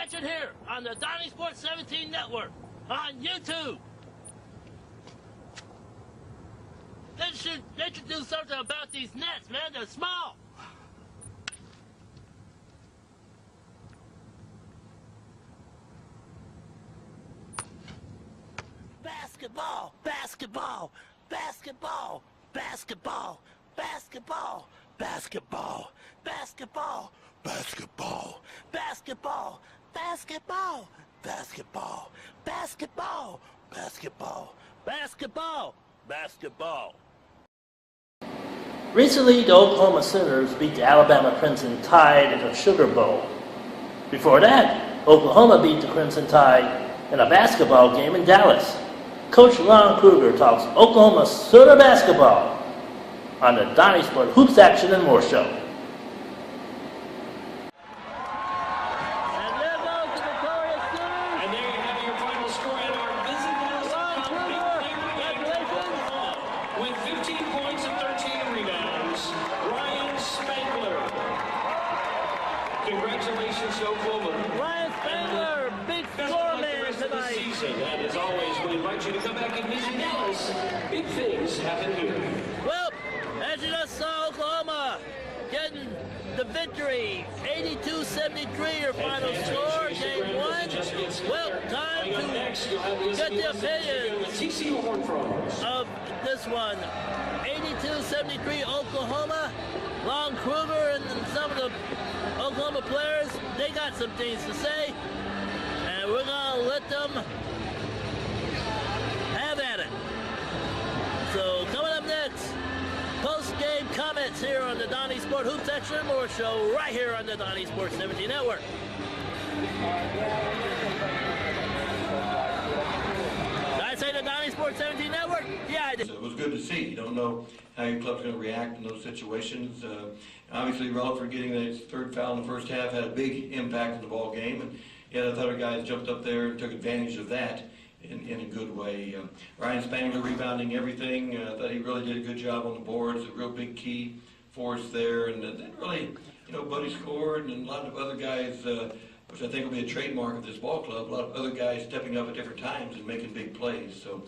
Watch it here on the Donnie Sports 17 Network on YouTube. They should do something about these nets, man. They're small. Basketball, basketball, basketball, basketball, basketball, basketball, basketball, basketball, basketball, basketball, basketball, basketball, basketball, basketball, basketball. Recently, the Oklahoma Sooners beat the Alabama Crimson Tide in the Sugar Bowl. Before that, Oklahoma beat the Crimson Tide in a basketball game in Dallas. Coach Lon Kruger talks Oklahoma Sooner basketball on the Donnie Sport Hoops Action and More Show. Congratulations, Oklahoma. Ryan Spangler, big score man tonight. And as always, we invite you to come back and visit Dallas. Big things happen here. Well, as you just saw, Oklahoma getting the victory, 82-73, your final score, game one. Well, time to get the opinion of this one. 82-73 Oklahoma. Lon Kruger and some of the Oklahoma players, they got some things to say, and we're going to let them have at it. So coming up next, post-game comments here on the Donnie Sport Hoops Action and More Show, right here on the Donnie Sports 17 Network. Did I say the Donnie Sports 17 Network? Yeah, I did. It was good to see. You don't know how your club's going to react in those situations. Obviously, Rutherford getting that third foul in the first half had a big impact on the ball game, and the other guys jumped up there and took advantage of that in a good way. Ryan Spangler rebounding everything. I thought he really did a good job on the boards. A real big key for us there, and then really, Buddy scored, and a lot of other guys, which I think will be a trademark of this ball club. A lot of other guys stepping up at different times and making big plays. So.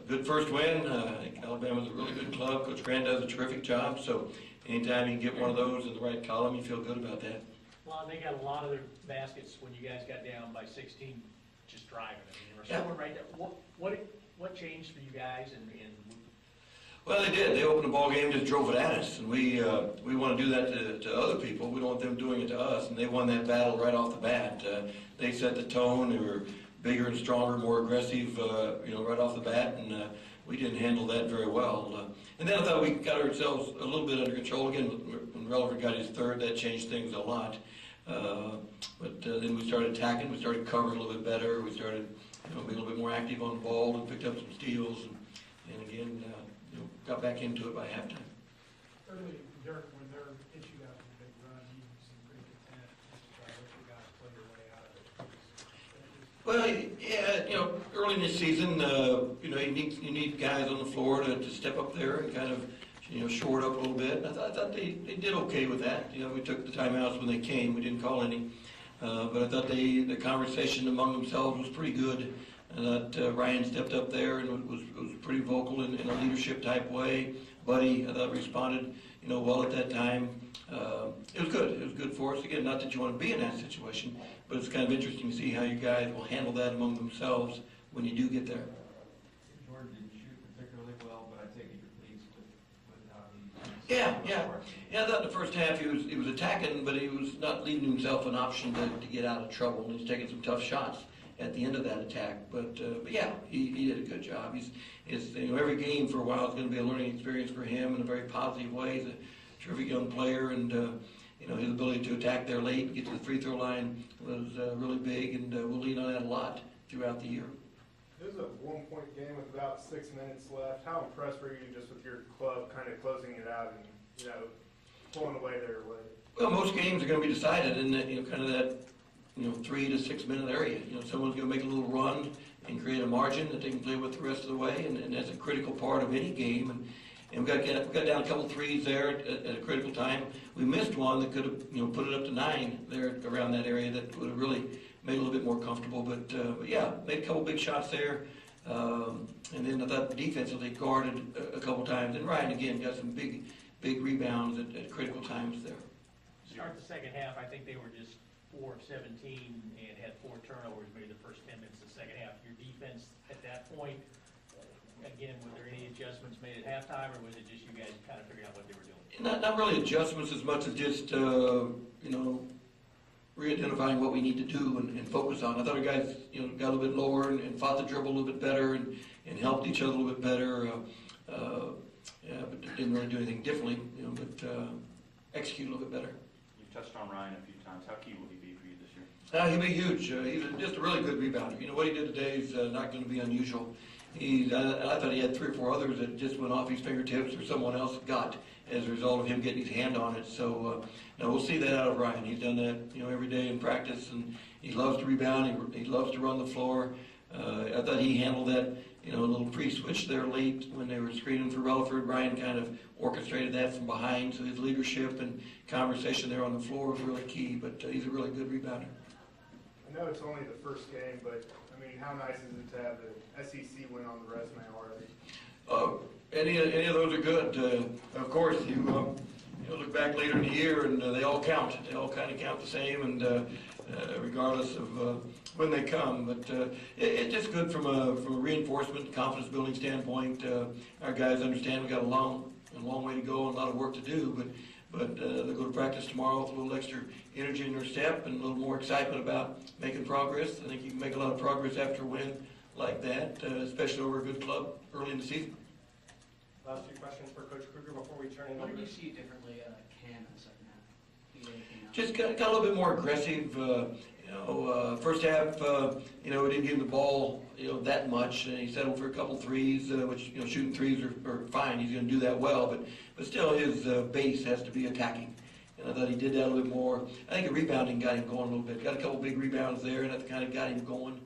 Good first win. I think Alabama's a really good club. Coach Grant does a terrific job. So anytime you can get one of those in the right column, you feel good about that. Well, they got a lot of their baskets when you guys got down by 16, just driving. I mean, they were right there. What changed for you guys? Well, they did. They opened the ball game, just drove it at us, and we want to do that to other people. We don't want them doing it to us, and they won that battle right off the bat. They set the tone. They were bigger and stronger, more aggressive, right off the bat, and we didn't handle that very well. And then I thought we got ourselves a little bit under control. Again, when Rutherford got his third, that changed things a lot. But then we started attacking, we started covering a little bit better, we started being a little bit more active on the ball and picked up some steals, and again, got back into it by halftime. Early, Dirk, when they're issued out a big run, you seem pretty content just to try to let you guys play your way out of it. Well, yeah, early in this season, you need guys on the floor to step up there and kind of, shore it up a little bit. I thought they did okay with that. We took the timeouts when they came. We didn't call any. But I thought the conversation among themselves was pretty good. I thought Ryan stepped up there and was pretty vocal in a leadership type way. Buddy, I thought, responded, well at that time. It was good. It was good for us. Again, not that you want to be in that situation, but it's kind of interesting to see how you guys will handle that among themselves when you do get there. Jordan didn't shoot particularly well, but I take it you're pleased with how he. Yeah. I thought in the first half he was attacking, but he was not leaving himself an option to get out of trouble, and he's taking some tough shots at the end of that attack. But yeah, he did a good job. Every game for a while is going to be a learning experience for him in a very positive way. He's a terrific young player, and his ability to attack there late and get to the free throw line was really big, and we'll lean on that a lot throughout the year. It was a one-point game with about 6 minutes left. How impressed were you just with your club kind of closing it out and pulling away their way? Well, most games are going to be decided in that kind of that 3 to 6 minute area. Someone's going to make a little run and create a margin that they can play with the rest of the way, and that's a critical part of any game. And we got down a couple threes there at a critical time. We missed one that could have, put it up to 9 there around that area that would have really made it a little bit more comfortable. But yeah, made a couple big shots there. And then I thought defensively guarded a couple times. And Ryan, again, got some big rebounds at critical times there. Start the second half, I think they were just 4 of 17 and had 4 turnovers maybe the first 10 minutes of the second half. Your defense at that point, again, were there any adjustments made at halftime, or was it just you guys kind of figuring out what they were doing? Not really adjustments as much as just, re-identifying what we need to do and focus on. I thought our guys, got a little bit lower and fought the dribble a little bit better and helped each other a little bit better. But didn't really do anything differently, but execute a little bit better. You've touched on Ryan a few times. How key will he be for you this year? He'll be huge. He's just a really good rebounder. What he did today is not going to be unusual. I thought he had 3 or 4 others that just went off his fingertips or someone else got as a result of him getting his hand on it. So now we'll see that out of Ryan. He's done that every day in practice, and he loves to rebound. He loves to run the floor. I thought he handled that a little pre-switch there late when they were screening for Relaford. Ryan kind of orchestrated that from behind, so his leadership and conversation there on the floor was really key. But he's a really good rebounder. I know it's only the first game, but I mean, how nice is it to have the SEC win on the resume already? Any of those are good. Of course, you look back later in the year, and they all count. They all kind of count the same, and regardless of when they come. But it's just good from a reinforcement, confidence building standpoint. Our guys understand we got a long way to go and a lot of work to do, but they'll go to practice tomorrow with a little extra energy in their step and a little more excitement about making progress. I think you can make a lot of progress after a win like that, especially over a good club early in the season. Last few questions for Coach Kruger before we turn it over. What did you see differently Cam in the second half? Did you see anything else? Just got a little bit more aggressive. First half, we didn't give him the ball, that much. And he settled for a couple threes, which, shooting threes are fine. He's going to do that well, but still his base has to be attacking. And I thought he did that a little bit more. I think the rebounding got him going a little bit. Got a couple big rebounds there, and that kind of got him going.